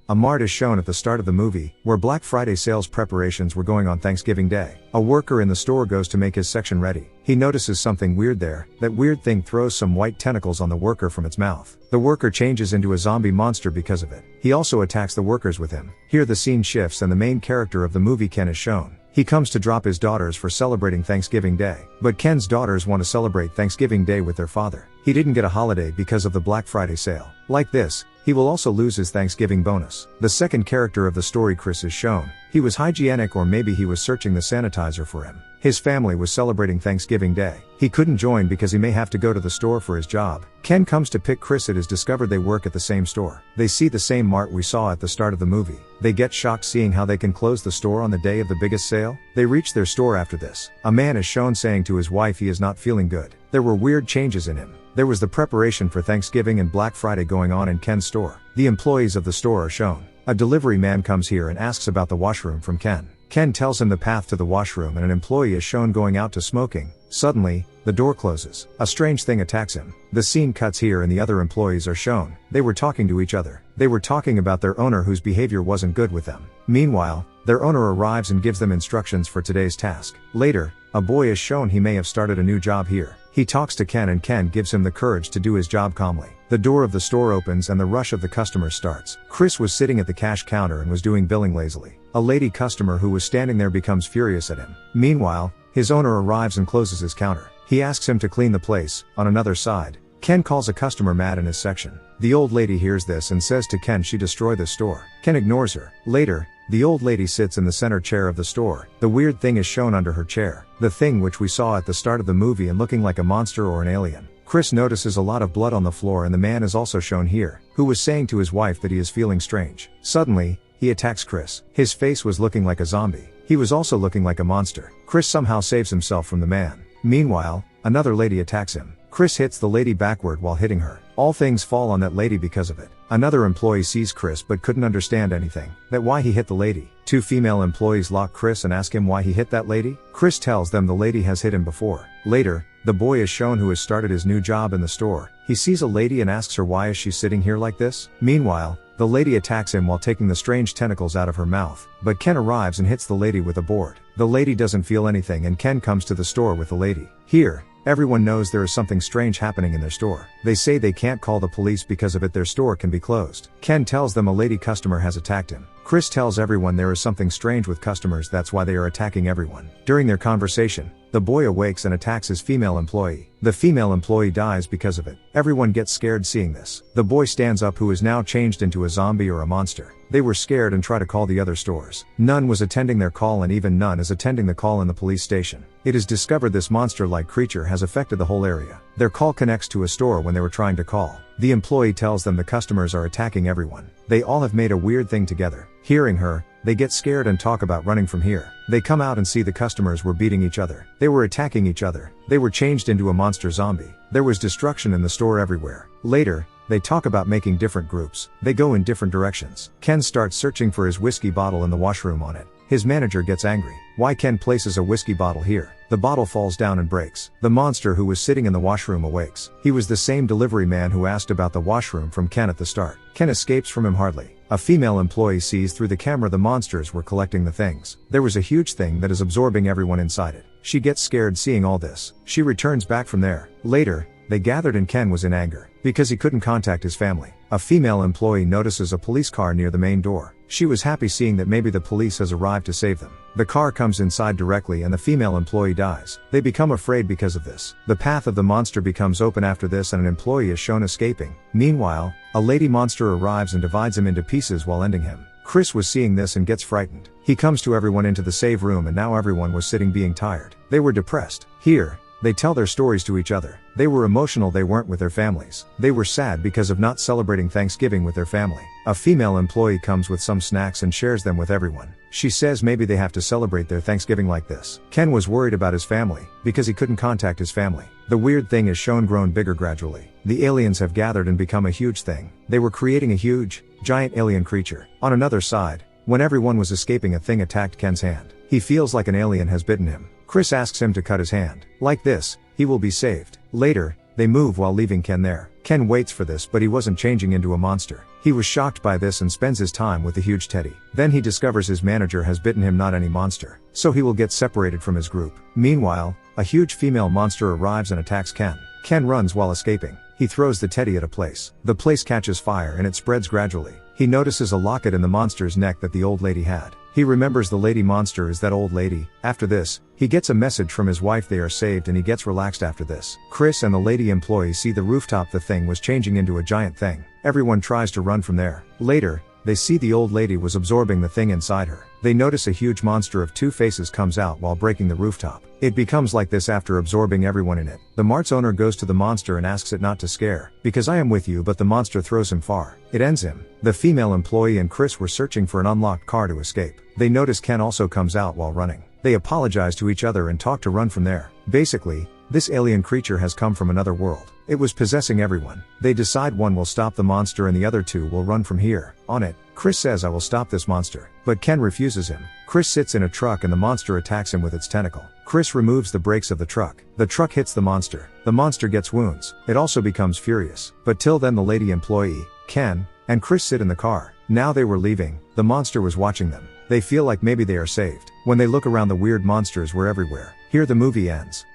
A mart is shown at the start of the movie, where Black Friday sales preparations were going on Thanksgiving Day. A worker in the store goes to make his section ready. He notices something weird there. That weird thing throws some white tentacles on the worker from its mouth. The worker changes into a zombie monster because of it. He also attacks the workers with him. Here the scene shifts and the main character of the movie, Ken, is shown. He comes to drop his daughters for celebrating Thanksgiving Day. But Ken's daughters want to celebrate Thanksgiving Day with their father. He didn't get a holiday because of the Black Friday sale. Like this, he will also lose his Thanksgiving bonus. The second character of the story, Chris, is shown. He was hygienic, or maybe he was searching the sanitizer for him. His family was celebrating Thanksgiving Day. He couldn't join because he may have to go to the store for his job. Ken comes to pick Chris. It is discovered they work at the same store. They see the same mart we saw at the start of the movie. They get shocked seeing how they can close the store on the day of the biggest sale. They reach their store after this. A man is shown saying to his wife he is not feeling good. There were weird changes in him. There was the preparation for Thanksgiving and Black Friday going on in Ken's store. The employees of the store are shown. A delivery man comes here and asks about the washroom from Ken. Ken tells him the path to the washroom, and an employee is shown going out to smoking. Suddenly, the door closes. A strange thing attacks him. The scene cuts here and the other employees are shown. They were talking to each other. They were talking about their owner whose behavior wasn't good with them. Meanwhile, their owner arrives and gives them instructions for today's task. Later, a boy is shown. He may have started a new job here. He talks to Ken and Ken gives him the courage to do his job calmly. The door of the store opens and the rush of the customers starts. Chris was sitting at the cash counter and was doing billing lazily. A lady customer who was standing there becomes furious at him. Meanwhile, his owner arrives and closes his counter. He asks him to clean the place. On another side, Ken calls a customer mad in his section. The old lady hears this and says to Ken she destroyed the store. Ken ignores her. Later, the old lady sits in the center chair of the store. The weird thing is shown under her chair. The thing which we saw at the start of the movie and looking like a monster or an alien. Chris notices a lot of blood on the floor, and the man is also shown here, who was saying to his wife that he is feeling strange. Suddenly, he attacks Chris. His face was looking like a zombie. He was also looking like a monster. Chris somehow saves himself from the man. Meanwhile, another lady attacks him. Chris hits the lady backward while hitting her. All things fall on that lady because of it. Another employee sees Chris but couldn't understand anything. That why he hit the lady. Two female employees lock Chris and ask him why he hit that lady. Chris tells them the lady has hit him before. Later, the boy is shown who has started his new job in the store. He sees a lady and asks her why is she sitting here like this. Meanwhile, the lady attacks him while taking the strange tentacles out of her mouth. But Ken arrives and hits the lady with a board. The lady doesn't feel anything and Ken comes to the store with the lady. Here, everyone knows there is something strange happening in their store. They say they can't call the police because of it their store can be closed. Ken tells them a lady customer has attacked him. Chris tells everyone there is something strange with customers, that's why they are attacking everyone. During their conversation, the boy awakes and attacks his female employee. The female employee dies because of it. Everyone gets scared seeing this. The boy stands up who is now changed into a zombie or a monster. They were scared and try to call the other stores. None was attending their call and even none is attending the call in the police station. It is discovered this monster-like creature has affected the whole area. Their call connects to a store when they were trying to call. The employee tells them the customers are attacking everyone. They all have made a weird thing together. Hearing her, they get scared and talk about running from here. They come out and see the customers were beating each other. They were attacking each other. They were changed into a monster zombie. There was destruction in the store everywhere. Later, they talk about making different groups. They go in different directions. Ken starts searching for his whiskey bottle in the washroom on it. His manager gets angry. Why Ken places a whiskey bottle here? The bottle falls down and breaks. The monster who was sitting in the washroom awakes. He was the same delivery man who asked about the washroom from Ken at the start. Ken escapes from him hardly. A female employee sees through the camera the monsters were collecting the things. There was a huge thing that is absorbing everyone inside it. She gets scared seeing all this. She returns back from there. Later, they gathered and Ken was in anger because he couldn't contact his family. A female employee notices a police car near the main door. She was happy seeing that maybe the police has arrived to save them. The car comes inside directly and the female employee dies. They become afraid because of this. The path of the monster becomes open after this and an employee is shown escaping. Meanwhile, a lady monster arrives and divides him into pieces while ending him. Chris was seeing this and gets frightened. He comes to everyone into the save room and now everyone was sitting being tired. They were depressed. Here, they tell their stories to each other. They were emotional, they weren't with their families. They were sad because of not celebrating Thanksgiving with their family. A female employee comes with some snacks and shares them with everyone. She says maybe they have to celebrate their Thanksgiving like this. Ken was worried about his family because he couldn't contact his family. The weird thing is shown grown bigger gradually. The aliens have gathered and become a huge thing. They were creating a huge, giant alien creature. On another side, when everyone was escaping, a thing attacked Ken's hand. He feels like an alien has bitten him. Chris asks him to cut his hand. Like this, he will be saved. Later, they move while leaving Ken there. Ken waits for this, but he wasn't changing into a monster. He was shocked by this and spends his time with the huge teddy. Then he discovers his manager has bitten him, not any monster. So he will get separated from his group. Meanwhile, a huge female monster arrives and attacks Ken. Ken runs while escaping. He throws the teddy at a place. The place catches fire and it spreads gradually. He notices a locket in the monster's neck that the old lady had. He remembers the lady monster is that old lady. After this, he gets a message from his wife, they are saved, and he gets relaxed after this. Chris and the lady employee see the rooftop, the thing was changing into a giant thing. Everyone tries to run from there. Later, they see the old lady was absorbing the thing inside her. They notice a huge monster of two faces comes out while breaking the rooftop. It becomes like this after absorbing everyone in it. The mart's owner goes to the monster and asks it not to scare, because I am with you, but the monster throws him far. It ends him. The female employee and Chris were searching for an unlocked car to escape. They notice Ken also comes out while running. They apologize to each other and talk to run from there. Basically, this alien creature has come from another world. It was possessing everyone. They decide one will stop the monster and the other two will run from here. On it, Chris says, I will stop this monster. But Ken refuses him. Chris sits in a truck and the monster attacks him with its tentacle. Chris removes the brakes of the truck. The truck hits the monster. The monster gets wounds. It also becomes furious. But till then the lady employee, Ken, and Chris sit in the car. Now they were leaving. The monster was watching them. They feel like maybe they are saved. When they look around, the weird monsters were everywhere. Here the movie ends.